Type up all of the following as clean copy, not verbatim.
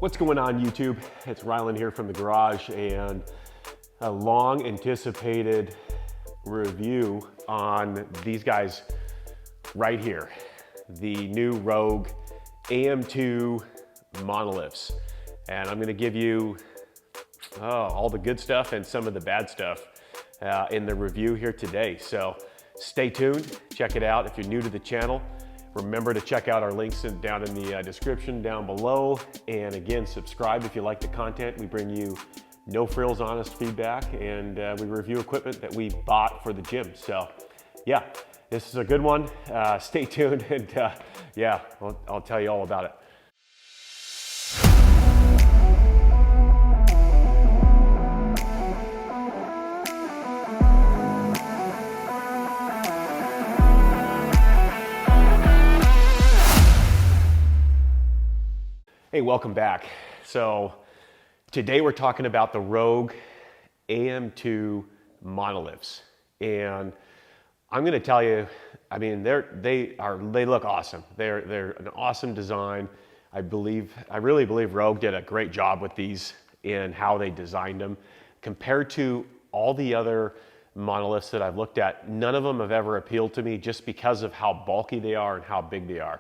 What's going on, YouTube? It's Rylan here from the garage, and a long anticipated review on these guys right here. The new Rogue AM-2 monolifts. And I'm gonna give you all the good stuff and some of the bad stuff in the review here today. So stay tuned, check it out. If you're new to the channel, remember to check out our links down in the description down below. And again, subscribe if you like the content. We bring you no frills, honest feedback, and we review equipment that we bought for the gym. So yeah, this is a good one. Stay tuned, and yeah, I'll tell you all about it. Hey, welcome back. So today we're talking about the Rogue AM-2 monolifts, and I'm going to tell you, I mean, they look awesome. They're an awesome design. I really believe Rogue did a great job with these in how they designed them. Compared to all the other monolifts that I've looked at, none of them have ever appealed to me just because of how bulky they are and how big they are.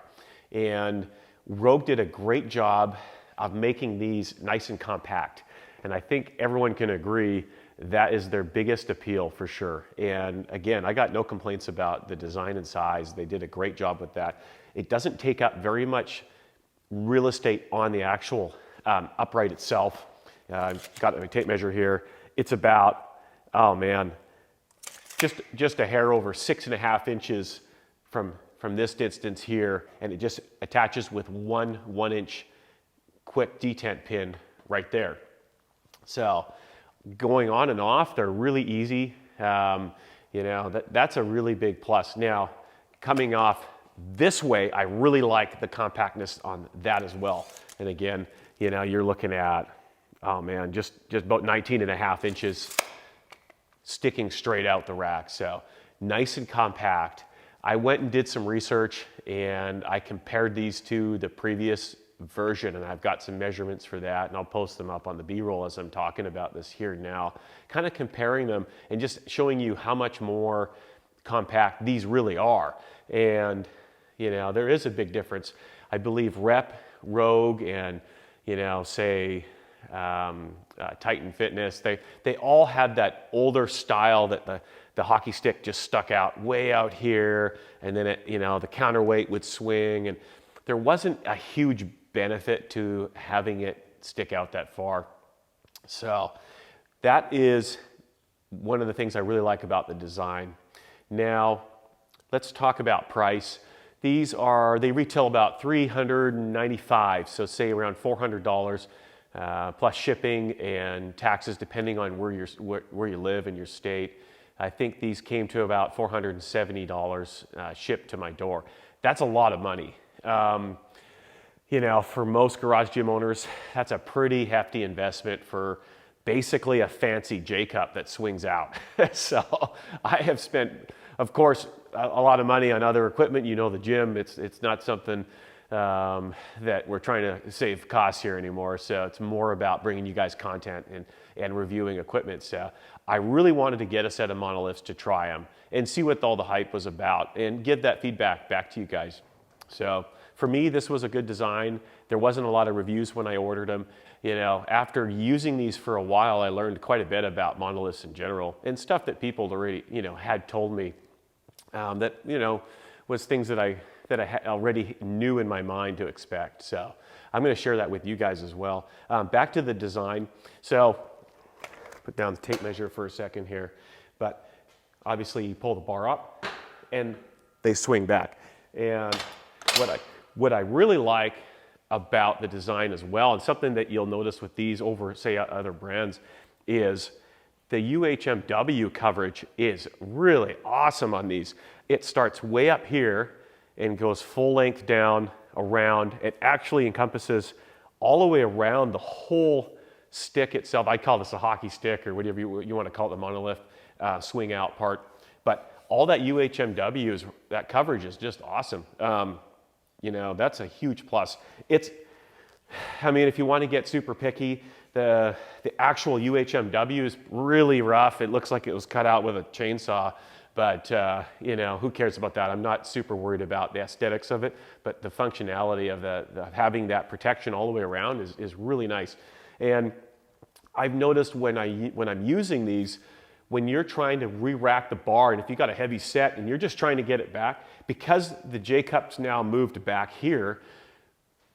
And Rogue did a great job of making these nice and compact. And I think everyone can agree that is their biggest appeal for sure. And again, I got no complaints about the design and size. They did a great job with that. It doesn't take up very much real estate on the actual upright itself. I've got a tape measure here. It's about, oh man, just a hair over 6.5 inches from this distance here, and it just attaches with one 1-inch quick detent pin right there. So going on and off, they're really easy. You know, that's a really big plus. Now, coming off this way, I really like the compactness on that as well. And again, you know, you're looking at, oh man, just about 19.5 inches sticking straight out the rack. So nice and compact. I went and did some research, and I compared these to the previous version, and I've got some measurements for that, and I'll post them up on the B-roll as I'm talking about this here now, kind of comparing them and just showing you how much more compact these really are. And you know, there is a big difference. I believe Rep, Rogue, and you know, say Titan Fitness, they all had that older style that the hockey stick just stuck out way out here, and then it, you know, the counterweight would swing, and there wasn't a huge benefit to having it stick out that far. So that is one of the things I really like about the design. Now let's talk about price. These they retail about $395, so say around $400 plus shipping and taxes depending on where you live in your state. I think these came to about $470 shipped to my door. That's a lot of money. You know, for most garage gym owners, that's a pretty hefty investment for basically a fancy J-cup that swings out. So I have spent, of course, a lot of money on other equipment. You know, the gym, it's not something that we're trying to save costs here anymore. So it's more about bringing you guys content and reviewing equipment. So I really wanted to get a set of monolifts to try them and see what all the hype was about and give that feedback back to you guys. So for me, this was a good design. There wasn't a lot of reviews when I ordered them. You know, after using these for a while, I learned quite a bit about monoliths in general and stuff that people already, you know, had told me that, you know, was things that I already knew in my mind to expect. So I'm going to share that with you guys as well. Back to the design. So put down the tape measure for a second here, but obviously you pull the bar up and they swing back. And what I really like about the design as well, and something that you'll notice with these over, say, other brands, is the UHMW coverage is really awesome on these. It starts way up here and goes full length down around. It actually encompasses all the way around the whole stick itself. I call this a hockey stick or whatever you want to call it, the monolift swing out part. But all that UHMW, that coverage is just awesome. You know, that's a huge plus. I mean, if you want to get super picky, the actual UHMW is really rough. It looks like it was cut out with a chainsaw, but you know, who cares about that? I'm not super worried about the aesthetics of it, but the functionality of having that protection all the way around is really nice. And I've noticed when I'm using these, when you're trying to re-rack the bar, and if you got a heavy set and you're just trying to get it back, because the J-cup's now moved back here,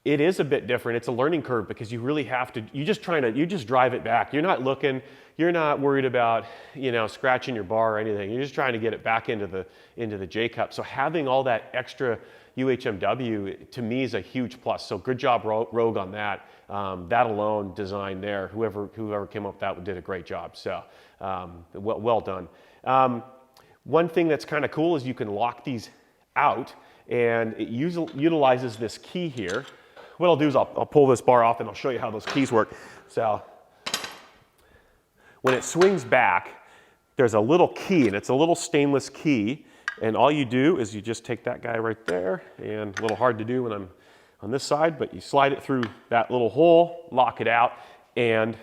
it is a bit different. It's a learning curve because you really have to, you just drive it back. You're not looking, you're not worried about, you know, scratching your bar or anything. You're just trying to get it back into the J-cup. So having all that extra UHMW to me is a huge plus. So good job, Rogue, on that. That alone, design there, whoever came up with that did a great job. So well done. One thing that's kind of cool is you can lock these out, and it utilizes this key here. What I'll do is I'll pull this bar off and I'll show you how those keys work. So when it swings back, there's a little key, and it's a little stainless key. And all you do is you just take that guy right there, and a little hard to do when I'm on this side, but you slide it through that little hole, lock it out, and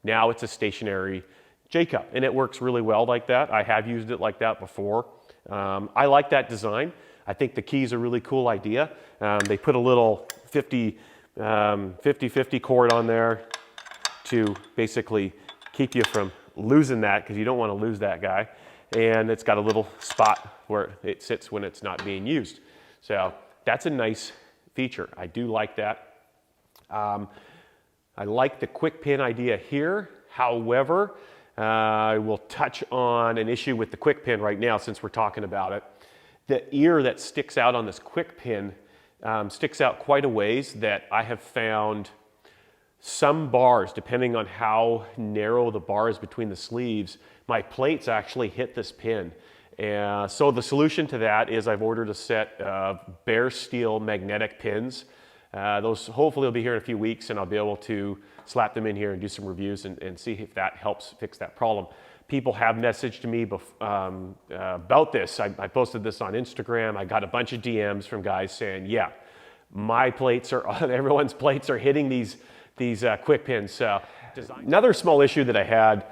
now it's a stationary J-cup. And it works really well like that. I have used it like that before. I like that design. I think the key's a really cool idea. They put a little 50-50 cord on there to basically keep you from losing that, because you don't want to lose that guy. And it's got a little spot where it sits when it's not being used. So that's a nice feature. I do like that. I like the quick pin idea here. However, I will touch on an issue with the quick pin right now since we're talking about it. The ear that sticks out on this quick pin sticks out quite a ways, that I have found some bars, depending on how narrow the bar is between the sleeves, my plates actually hit this pin. So the solution to that is I've ordered a set of bare steel magnetic pins. Those hopefully will be here in a few weeks, and I'll be able to slap them in here and do some reviews and see if that helps fix that problem. People have messaged me about this. I posted this on Instagram. I got a bunch of DMs from guys saying, yeah, my plates are, everyone's plates are hitting these quick pins. So another small issue that I had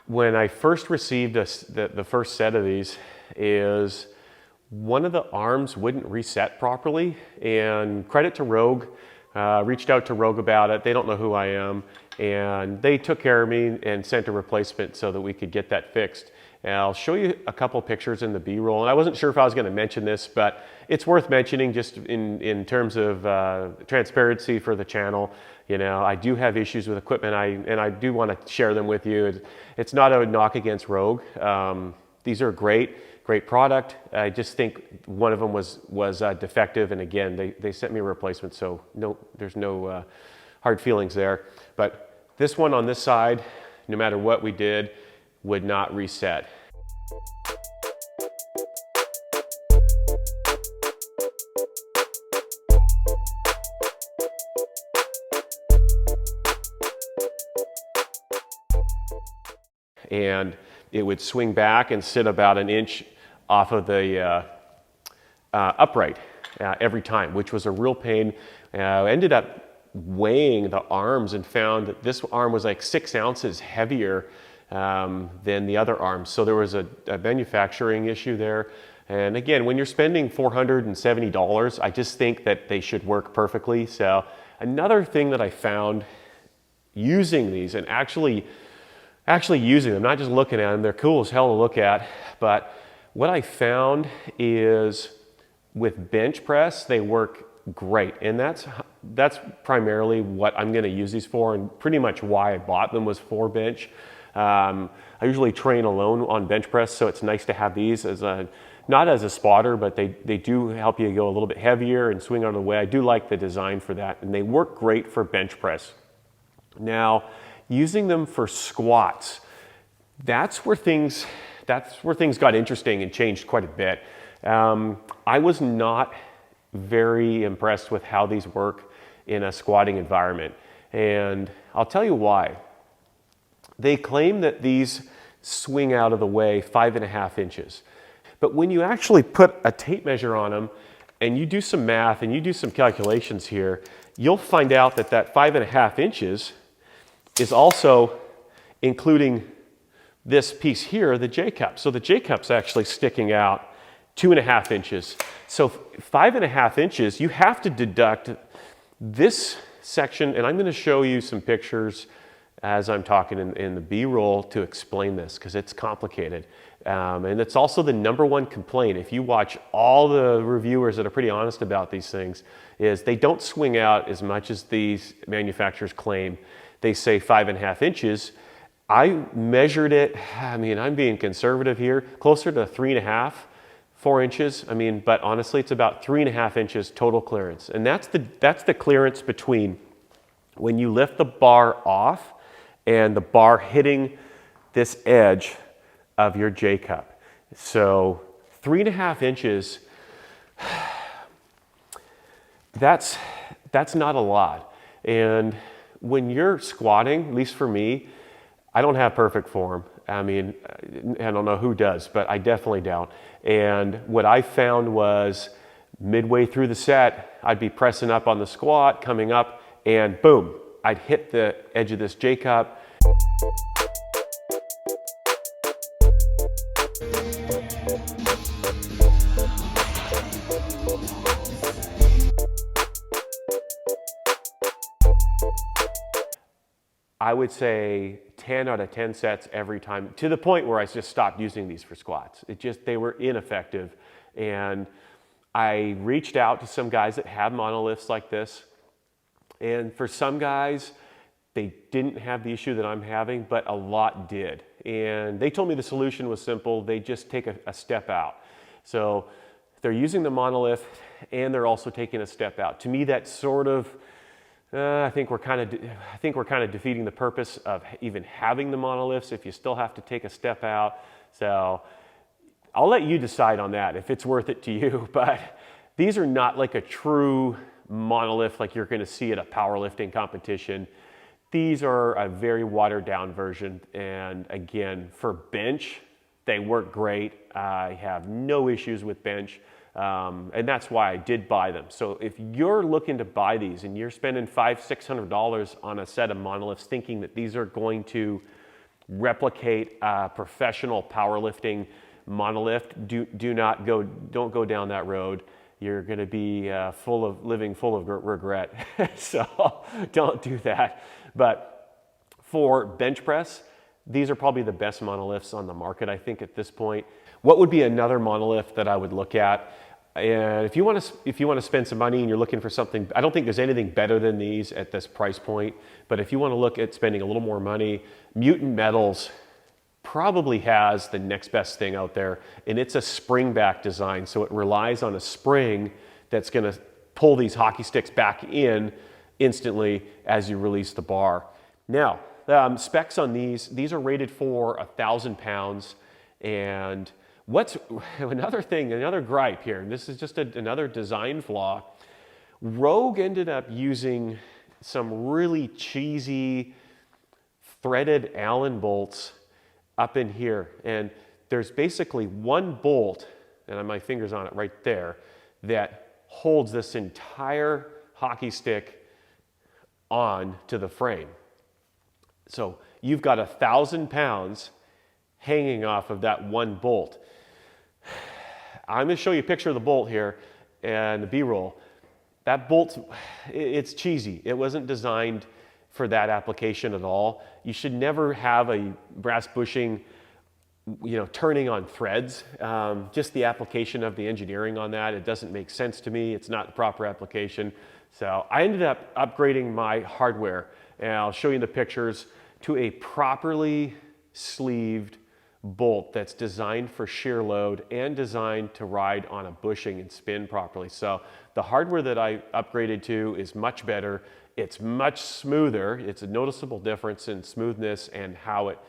when I first received the first set of these is one of the arms wouldn't reset properly. And credit to Rogue, reached out to Rogue about it. They don't know who I am. And they took care of me and sent a replacement so that we could get that fixed. And I'll show you a couple pictures in the B-roll. And I wasn't sure if I was going to mention this, but it's worth mentioning just in terms of transparency for the channel. You know, I do have issues with equipment, and I do want to share them with you. It's not a knock against Rogue. These are great product. I just think one of them was defective, and again, they sent me a replacement, so there's no hard feelings there. But this one on this side, no matter what we did, would not reset. And it would swing back and sit about an inch off of the upright every time, which was a real pain. I ended up weighing the arms and found that this arm was like 6 ounces heavier than the other arms. So there was a manufacturing issue there. And again, when you're spending $470, I just think that they should work perfectly. So another thing that I found using these, and actually using them, not just looking at them, they're cool as hell to look at, but what I found is with bench press, they work great. And that's primarily what I'm going to use these for, and pretty much why I bought them was for bench. I usually train alone on bench press, so it's nice to have these as not as a spotter, but they do help you go a little bit heavier and swing out of the way. I do like the design for that, and they work great for bench press. Now, using them for squats, that's where things got interesting and changed quite a bit. I was not very impressed with how these work in a squatting environment, and I'll tell you why. They claim that these swing out of the way 5.5 inches, but when you actually put a tape measure on them and you do some math and you do some calculations here, you'll find out that that 5.5 inches is also including this piece here, the J-cup. So the J-cup's actually sticking out 2.5 inches. So 5.5 inches, you have to deduct this section, and I'm going to show you some pictures as I'm talking in the B-roll to explain this, because it's complicated. And it's also the #1 complaint. If you watch all the reviewers that are pretty honest about these things, is they don't swing out as much as these manufacturers claim. They say 5.5 inches. I measured it, I mean, I'm being conservative here, closer to 3.5, 4 inches. I mean, but honestly, it's about 3.5 inches total clearance. And that's the clearance between when you lift the bar off and the bar hitting this edge of your J-cup. So 3.5 inches, that's not a lot. And when you're squatting, at least for me, I don't have perfect form. I mean, I don't know who does, but I definitely don't. And what I found was midway through the set, I'd be pressing up on the squat, coming up, and boom, I'd hit the edge of this J-cup. I would say 10 out of 10 sets every time, to the point where I just stopped using these for squats. They were ineffective. And I reached out to some guys that have monolifts like this. And for some guys, they didn't have the issue that I'm having, but a lot did. And they told me the solution was simple. They just take a step out. So they're using the monolift and they're also taking a step out. To me, that's sort of, I think we're kind of defeating the purpose of even having the monolifts if you still have to take a step out. So I'll let you decide on that if it's worth it to you. But these are not like a true monolift like you're going to see at a powerlifting competition. These are a very watered down version. And again, for bench, they work great. I have no issues with bench. And that's why I did buy them. So if you're looking to buy these and you're spending $500–600 on a set of monolifts thinking that these are going to replicate a professional powerlifting monolift, don't go down that road. You're going to be living full of regret. So don't do that. But for bench press, these are probably the best monolifts on the market, I think, at this point. What would be another monolift that I would look at? And if you want to spend some money and you're looking for something, I don't think there's anything better than these at this price point. But if you want to look at spending a little more money, Mutant Metals probably has the next best thing out there, and it's a spring back design. So it relies on a spring that's going to pull these hockey sticks back in instantly as you release the bar. Now, specs on these are rated for 1,000 pounds. And what's another gripe here, and this is just another design flaw. Rogue ended up using some really cheesy threaded Allen bolts up in here. And there's basically one bolt, and my finger's on it right there, that holds this entire hockey stick on to the frame. So you've got 1,000 pounds hanging off of that one bolt. I'm going to show you a picture of the bolt here and the B-roll. That bolt, it's cheesy. It wasn't designed for that application at all. You should never have a brass bushing, turning on threads. Just the application of the engineering on that, it doesn't make sense to me. It's not the proper application. So I ended up upgrading my hardware, and I'll show you the pictures, to a properly sleeved bolt that's designed for shear load and designed to ride on a bushing and spin properly. So the hardware that I upgraded to is much better. It's much smoother. It's a noticeable difference in smoothness and how it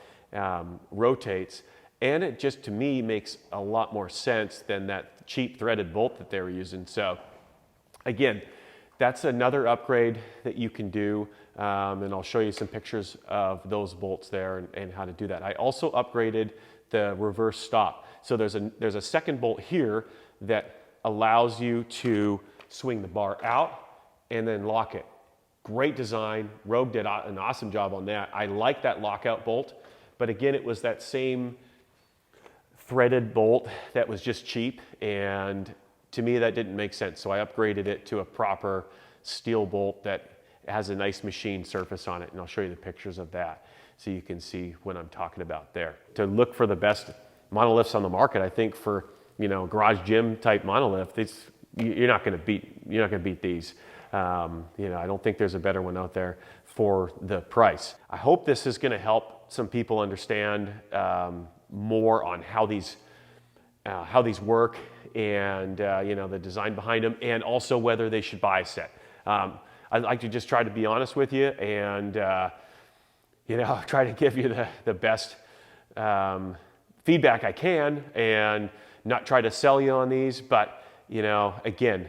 rotates. And it just, to me, makes a lot more sense than that cheap threaded bolt that they were using. So again, that's another upgrade that you can do. And I'll show you some pictures of those bolts there and how to do that. I also upgraded the reverse stop. So there's a second bolt here that allows you to swing the bar out and then lock it. Great design. Rogue did an awesome job on that. I like that lockout bolt, but again, it was that same threaded bolt that was just cheap, and to me that didn't make sense. So I upgraded it to a proper steel bolt that has a nice machined surface on it, and I'll show you the pictures of that so you can see what I'm talking about there. To look for the best monolifts on the market, I think for, you know, garage gym type monolift, you're not going to beat these. You know, I don't think there's a better one out there for the price. I hope this is going to help some people understand more on how these work, and you know, the design behind them, and also whether they should buy a set. I'd like to just try to be honest with you, and you know, try to give you the best feedback I can, and not try to sell you on these. But you know, again,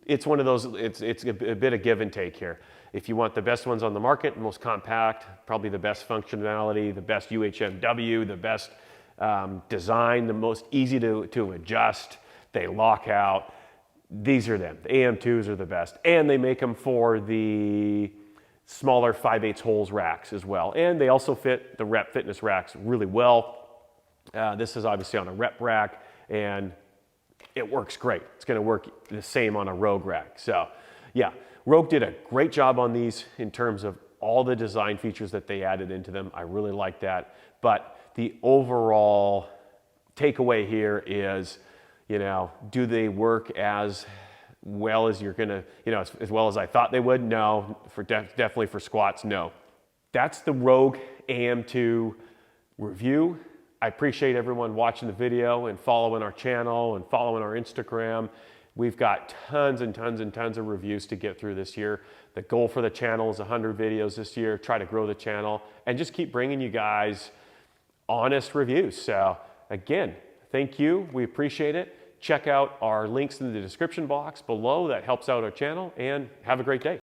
it's one of those, it's a bit of give and take here. If you want the best ones on the market, the most compact, probably the best functionality, the best UHMW, the best design, the most easy to adjust, they lock out, these are them. The AM-2s are the best. And they make them for the smaller 5/8 holes racks as well. And they also fit the rep fitness racks really well. This is obviously on a rep rack, and it works great. It's going to work the same on a Rogue rack. So yeah, Rogue did a great job on these in terms of all the design features that they added into them. I really like that. But the overall takeaway here is, you know, do they work as well as you're gonna, you know, as well as I thought they would? No. Definitely for squats, no. That's the Rogue AM-2 review. I appreciate everyone watching the video and following our channel and following our Instagram. We've got tons and tons and tons of reviews to get through this year. The goal for the channel is 100 videos this year. Try to grow the channel and just keep bringing you guys honest reviews. So again, thank you. We appreciate it. Check out our links in the description box below. That helps out our channel, and have a great day.